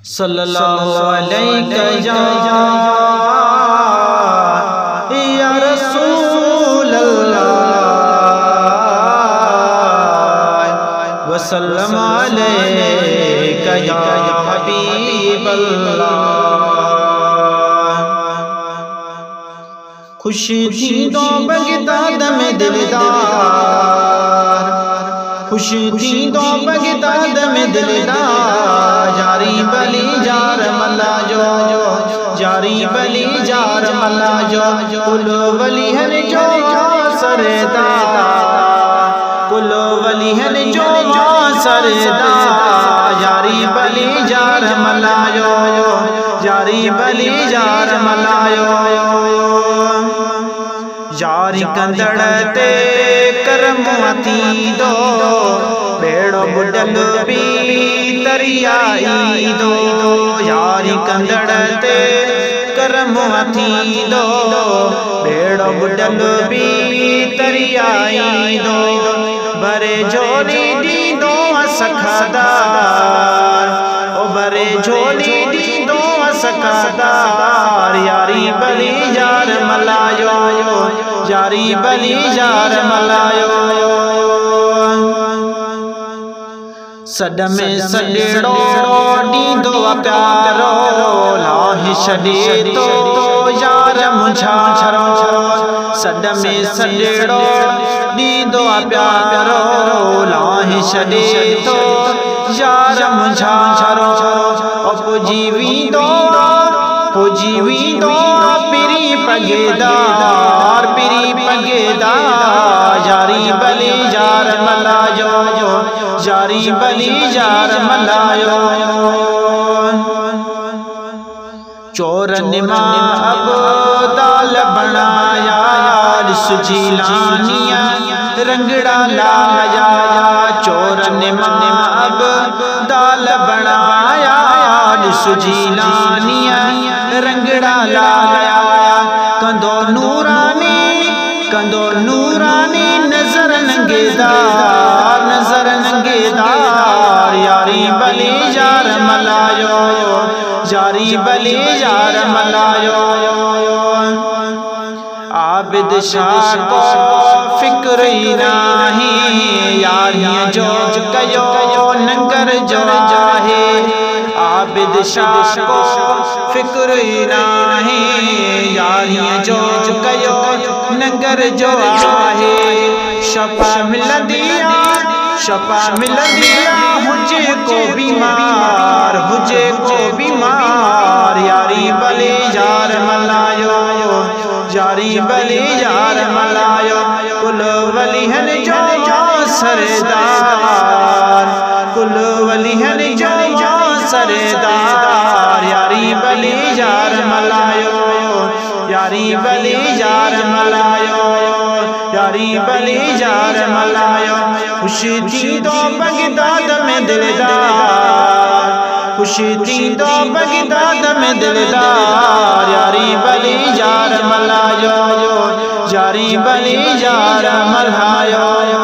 सल्लल्लाहु अलैहि या रसूल अल्लाह वसल्लम अलैका या हबीब अल्लाह। खुशी थी तो बगदाद में दिलदार, खुशी थी तो बगदाद में दिलदार, जारी बली जार मल्ला जो जारी बली जार मल्ला जो कुलो वली है जो सरदार, कुलो वली है जो सरदार, जारी बली जार मल्ला जो जारी बली जार मल्ला जो जारी कंदड़ते करमती दो बेड़ो बुडल भी तरियाई दो, यारी कंदड़ते करमती दो बेड़ो बुडल भी तरियाई दो, बरे झोली दी दो सखादार, ओ बरे झोली दी दो सखादार, यारी बली जार मलायो जारी बली जार मलायो। सड में सडेड़ो ॾींदो प्यारो लाहि छॾे तो यार मुझारो, सड में सडेड़ो ॾींदो प्यारो लाहि छॾे तो यार मुझारो, पुजी वेंदो पिरी पगेदार, पिरी पगेदार, जारी बली जार मलायो जारी बली जार मलायो। चोरन मां अब दाल बनाया सुजीलानिया रंगड़ा लाया, चोरन मां अब दाल बनाया सुजीलानिया रंगड़ा लाया, कंदो नूरानी नजर नंगेदार, नजर नंगेदार, यारी बली जार मलायो जारी बली जार मलायो। आबिद शाह को फिक्र ही नाही, यारियां जो कयो नंगर जो जाहे, आबिद शाह को फिक्र ही नाही, यारियां जो कयो नंगर जो आहे, शफा मिलंदिया हुजे को बीमार, हुजे को बीमार, यारी बली जार मलायो जारी बली जार मलायो, कुल वली हन जो सरदार, कुल वली हन जो सरदार, यारी बली जार मलायो यारी बली जार मलायो यारी बली जार मलायो। खुशी थी तो बगदाद में दिलदार, खुशी थी तो बगदाद में दिलदार, यारी बली जार मलायो जारी बली जार मलायो।